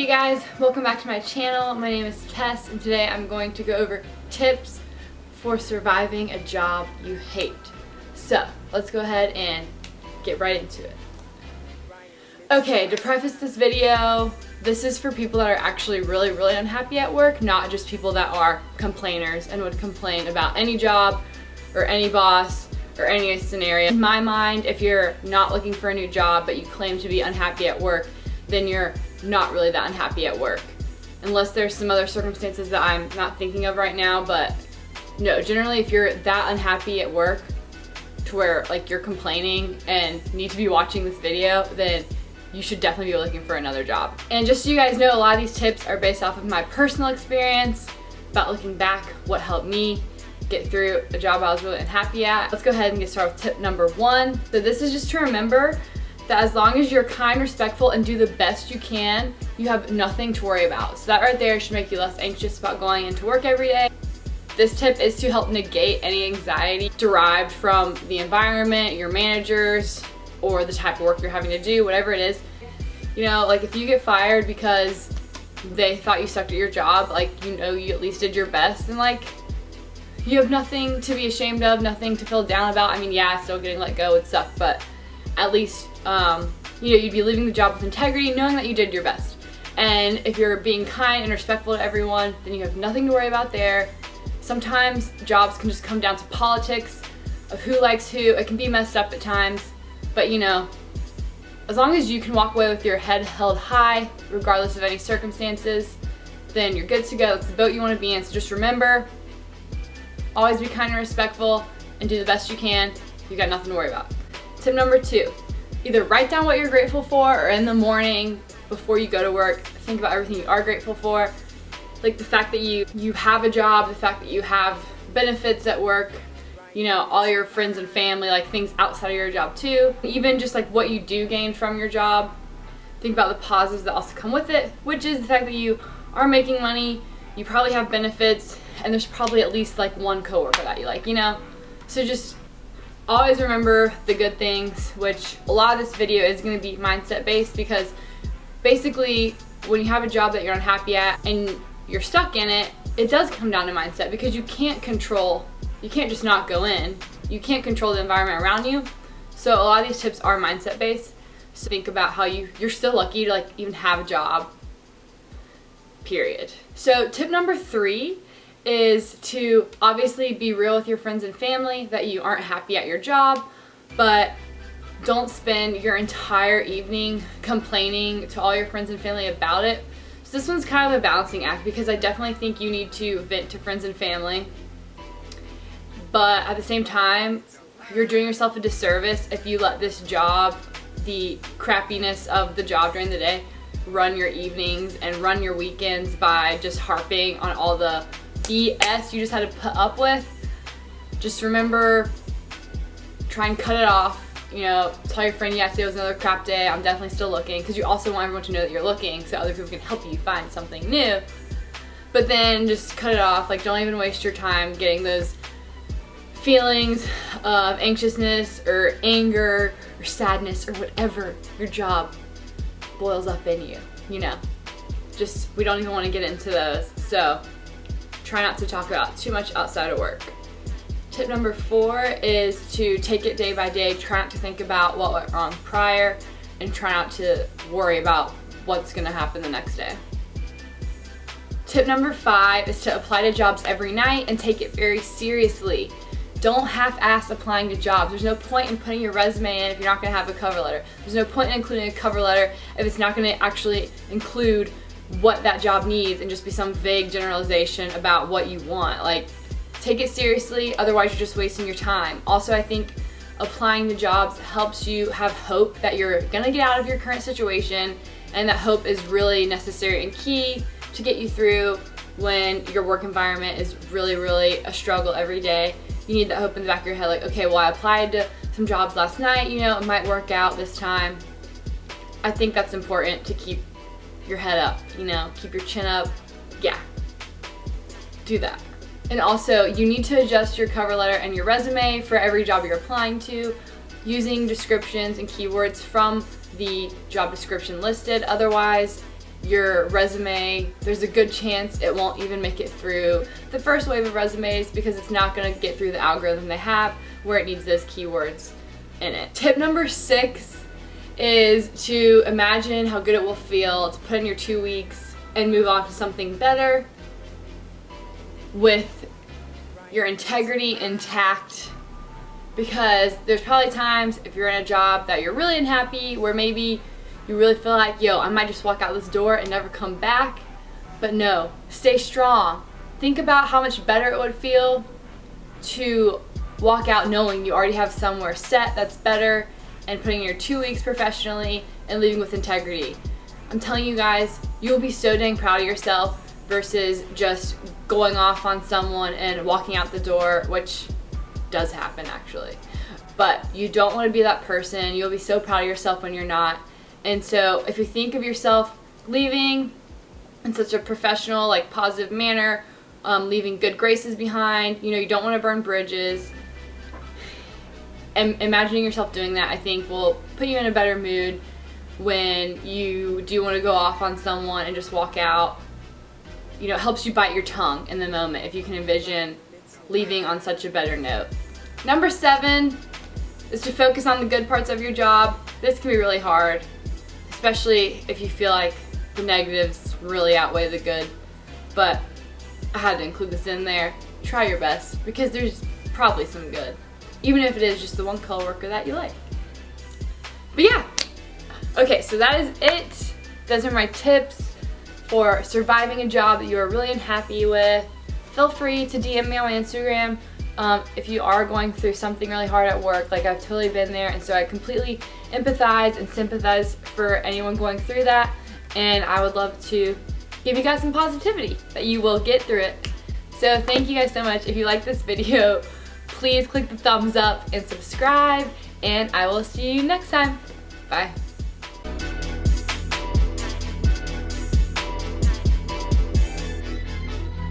Hey guys, welcome back to my channel. My name is Tess and today I'm going to go over tips for surviving a job you hate. So let's go ahead and get right into it. Okay, to preface this video, this is for people that are actually really unhappy at work, not just people that are complainers and would complain about any job or any boss or any scenario. In my mind, if you're not looking for a new job but you claim to be unhappy at work, then you're not really that unhappy at work. Unless there's some other circumstances that I'm not thinking of right now, but no, generally if you're that unhappy at work to where like you're complaining and need to be watching this video, then you should definitely be looking for another job. And just so you guys know, a lot of these tips are based off of my personal experience about looking back, what helped me get through a job I was really unhappy at. Let's go ahead and get started with tip number 1. So this is just to remember that as long as you're kind, respectful, and do the best you can, you have nothing to worry about. So that right there should make you less anxious about going into work every day. This tip is to help negate any anxiety derived from the environment, your managers, or the type of work you're having to do, whatever it is. You know, like if you get fired because they thought you sucked at your job, like you know you at least did your best, and like you have nothing to be ashamed of, nothing to feel down about. I mean, yeah, still getting let go would suck, but at least you know, you'd be leaving the job with integrity, knowing that you did your best. And if you're being kind and respectful to everyone, then you have nothing to worry about there. Sometimes jobs can just come down to politics of who likes who. It can be messed up at times, but you know, as long as you can walk away with your head held high, regardless of any circumstances, then you're good to go. It's the boat you want to be in. So just remember, always be kind and respectful and do the best you can. You got nothing to worry about. Tip number 2, either write down what you're grateful for, or in the morning before you go to work, think about everything you are grateful for. Like the fact that you have a job, the fact that you have benefits at work, you know, all your friends and family, like things outside of your job too. Even just like what you do gain from your job. Think about the positives that also come with it, which is the fact that you are making money, you probably have benefits, and there's probably at least like one coworker that you like, you know? So just always remember the good things, which a lot of this video is going to be mindset based, because basically when you have a job that you're unhappy at and you're stuck in it, it does come down to mindset, because you can't just not go in. You can't control the environment around you. So a lot of these tips are mindset based. So think about how you're still lucky to like even have a job, period. So tip number 3 is to obviously be real with your friends and family that you aren't happy at your job, but don't spend your entire evening complaining to all your friends and family about it. So this one's kind of a balancing act, because I definitely think you need to vent to friends and family, but at the same time, you're doing yourself a disservice if you let this job, the crappiness of the job during the day, run your evenings and run your weekends by just harping on all the BS you just had to put up with. Just remember, try and cut it off. You know, tell your friend, yeah, today was another crap day, I'm definitely still looking, because you also want everyone to know that you're looking so other people can help you find something new. But then just cut it off. Like, don't even waste your time getting those feelings of anxiousness or anger or sadness or whatever your job boils up in you, you know. Just, we don't even want to get into those. So try not to talk about too much outside of work. Tip number 4 is to take it day by day. Try not to think about what went wrong prior, and try not to worry about what's going to happen the next day. Tip number 5 is to apply to jobs every night and take it very seriously. Don't half-ass applying to jobs. There's no point in putting your resume in if you're not going to have a cover letter. There's no point in including a cover letter if it's not going to actually include what that job needs and just be some vague generalization about what you want. Like, take it seriously, otherwise you're just wasting your time. Also, I think applying to jobs helps you have hope that you're gonna get out of your current situation, and that hope is really necessary and key to get you through when your work environment is really a struggle every day. You need that hope in the back of your head, like, okay, well, I applied to some jobs last night, you know, it might work out this time. I think that's important, to keep your head up, you know, keep your chin up. Yeah, do that. And also, you need to adjust your cover letter and your resume for every job you're applying to, using descriptions and keywords from the job description listed. Otherwise, your resume, there's a good chance it won't even make it through the first wave of resumes because it's not going to get through the algorithm they have where it needs those keywords in it. Tip number 6 is to imagine how good it will feel to put in your 2 weeks and move on to something better with your integrity intact, because there's probably times if you're in a job that you're really unhappy where maybe you really feel like, yo, I might just walk out this door and never come back. But no, stay strong. Think about how much better it would feel to walk out knowing you already have somewhere set that's better and putting in your 2 weeks professionally and leaving with integrity. I'm telling you guys, you'll be so dang proud of yourself versus just going off on someone and walking out the door, which does happen actually. But you don't want to be that person. You'll be so proud of yourself when you're not. And so if you think of yourself leaving in such a professional, like positive manner, leaving good graces behind, you know, you don't want to burn bridges. And imagining yourself doing that, I think, will put you in a better mood when you do want to go off on someone and just walk out. You know, it helps you bite your tongue in the moment if you can envision leaving on such a better note. Number 7 is to focus on the good parts of your job. This can be really hard, especially if you feel like the negatives really outweigh the good. But I had to include this in there. Try your best because there's probably some good, even if it is just the one coworker that you like. But yeah, okay, so that is it. Those are my tips for surviving a job that you are really unhappy with. Feel free to DM me on my Instagram if you are going through something really hard at work. Like, I've totally been there, and so I completely empathize and sympathize for anyone going through that, and I would love to give you guys some positivity that you will get through it. So thank you guys so much. If you like this video, please click the thumbs up and subscribe, and I will see you next time. Bye.